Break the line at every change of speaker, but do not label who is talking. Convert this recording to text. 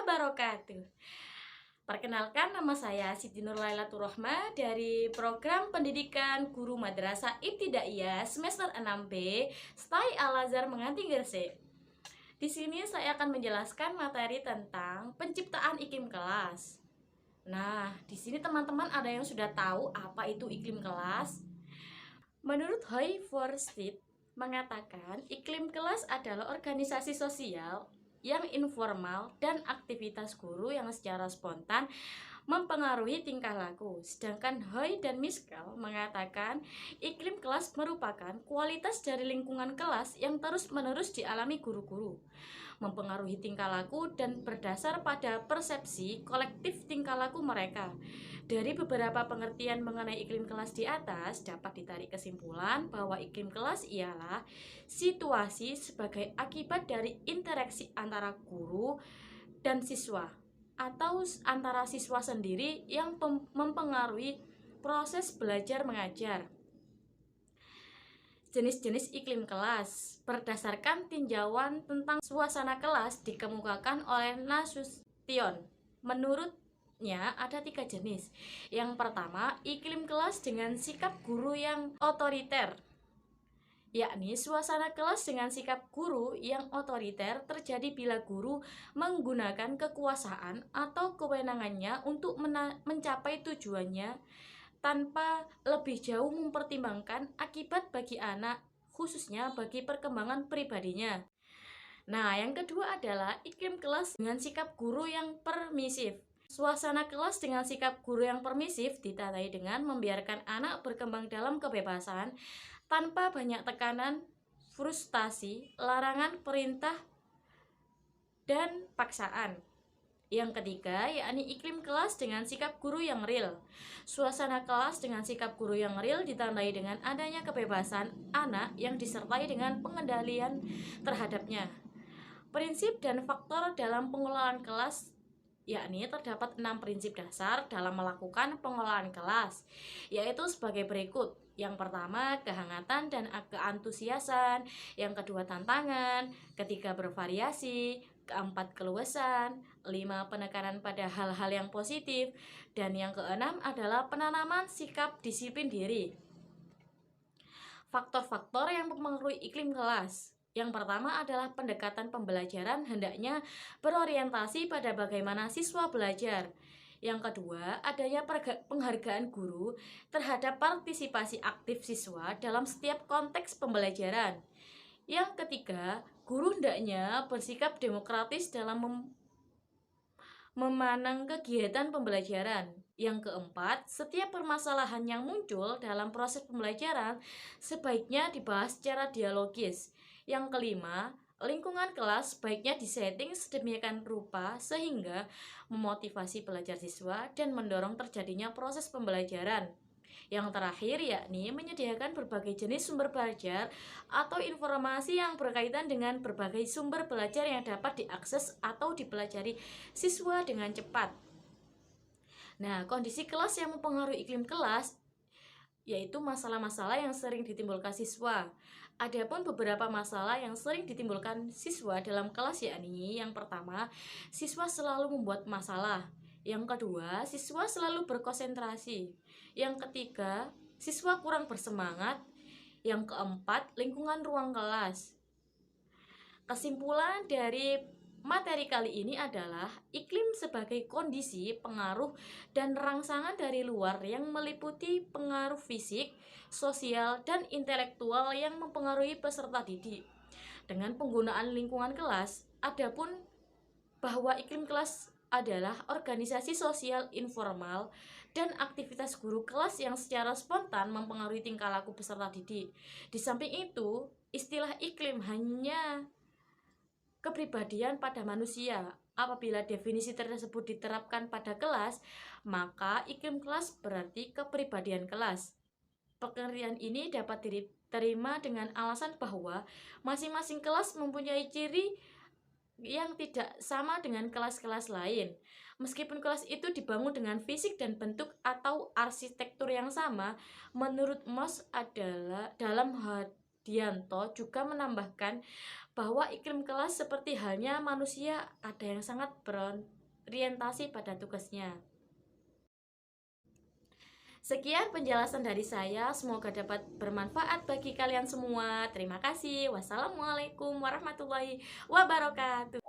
wabarakatuh. Perkenalkan, nama saya Siti Nur Lailatul Rohmah dari program pendidikan guru madrasah ibtidaiyah semester 6B STAI Al-Azhar Menganti Gresik. Di sini saya akan menjelaskan materi tentang penciptaan iklim kelas. Nah, di sini teman-teman ada yang sudah tahu apa itu iklim kelas? Menurut Huy Forsyth mengatakan, iklim kelas adalah organisasi sosial yang informal dan aktivitas guru yang secara spontan mempengaruhi tingkah laku. Sedangkan Huy dan Miskell mengatakan iklim kelas merupakan kualitas dari lingkungan kelas yang terus-menerus dialami guru-guru, mempengaruhi tingkah laku dan berdasar pada persepsi kolektif tingkah laku mereka. Dari beberapa pengertian mengenai iklim kelas di atas, dapat ditarik kesimpulan bahwa iklim kelas ialah situasi sebagai akibat dari interaksi antara guru dan siswa atau antara siswa sendiri yang mempengaruhi proses belajar mengajar. Jenis-jenis iklim kelas berdasarkan tinjauan tentang suasana kelas dikemukakan oleh Nasution. Menurutnya ada 3 jenis. Yang pertama, iklim kelas dengan sikap guru yang otoriter, yakni suasana kelas dengan sikap guru yang otoriter terjadi bila guru menggunakan kekuasaan atau kewenangannya untuk mencapai tujuannya tanpa lebih jauh mempertimbangkan akibat bagi anak, khususnya bagi perkembangan pribadinya. Nah, yang kedua adalah iklim kelas dengan sikap guru yang permisif. Suasana kelas dengan sikap guru yang permisif ditandai dengan membiarkan anak berkembang dalam kebebasan tanpa banyak tekanan, frustasi, larangan, perintah, dan paksaan. Yang ketiga, yakni iklim kelas dengan sikap guru yang real. Suasana kelas dengan sikap guru yang real ditandai dengan adanya kebebasan anak yang disertai dengan pengendalian terhadapnya. Prinsip dan faktor dalam pengelolaan kelas, yakni terdapat 6 prinsip dasar dalam melakukan pengelolaan kelas, yaitu sebagai berikut. Yang pertama, kehangatan dan keantusiasan. Yang kedua, tantangan. Ketiga, bervariasi. Keempat, keluasan. 5, penekanan pada hal-hal yang positif. Dan yang keenam adalah penanaman sikap disiplin diri. Faktor-faktor yang mempengaruhi iklim kelas. Yang pertama adalah pendekatan pembelajaran hendaknya berorientasi pada bagaimana siswa belajar. Yang kedua, adanya penghargaan guru terhadap partisipasi aktif siswa dalam setiap konteks pembelajaran. Yang ketiga, guru hendaknya bersikap demokratis dalam memandang kegiatan pembelajaran. Yang keempat, setiap permasalahan yang muncul dalam proses pembelajaran sebaiknya dibahas secara dialogis. Yang kelima, lingkungan kelas sebaiknya disetting sedemikian rupa sehingga memotivasi belajar siswa dan mendorong terjadinya proses pembelajaran. Yang terakhir, yakni menyediakan berbagai jenis sumber belajar atau informasi yang berkaitan dengan berbagai sumber belajar yang dapat diakses atau dipelajari siswa dengan cepat. Nah, kondisi kelas yang mempengaruhi iklim kelas yaitu masalah-masalah yang sering ditimbulkan siswa. Adapun beberapa masalah yang sering ditimbulkan siswa dalam kelas, yakni yang pertama, siswa selalu membuat masalah. Yang kedua, siswa selalu berkonsentrasi. Yang ketiga, siswa kurang bersemangat. Yang keempat, lingkungan ruang kelas. Kesimpulan dari materi kali ini adalah iklim sebagai kondisi, pengaruh, dan rangsangan dari luar yang meliputi pengaruh fisik, sosial, dan intelektual yang mempengaruhi peserta didik. Dengan penggunaan lingkungan kelas, adapun bahwa iklim kelas adalah organisasi sosial informal dan aktivitas guru kelas yang secara spontan mempengaruhi tingkah laku peserta didik. Di samping itu, istilah iklim hanya kepribadian pada manusia. Apabila definisi tersebut diterapkan pada kelas, maka iklim kelas berarti kepribadian kelas. Pengertian ini dapat diterima dengan alasan bahwa masing-masing kelas mempunyai ciri yang tidak sama dengan kelas-kelas lain. Meskipun kelas itu dibangun dengan fisik dan bentuk atau arsitektur yang sama, menurut Moss adalah dalam Hadianto juga menambahkan bahwa iklim kelas seperti halnya manusia ada yang sangat berorientasi pada tugasnya. Sekian penjelasan dari saya, semoga dapat bermanfaat bagi kalian semua. Terima kasih. Wassalamualaikum warahmatullahi wabarakatuh.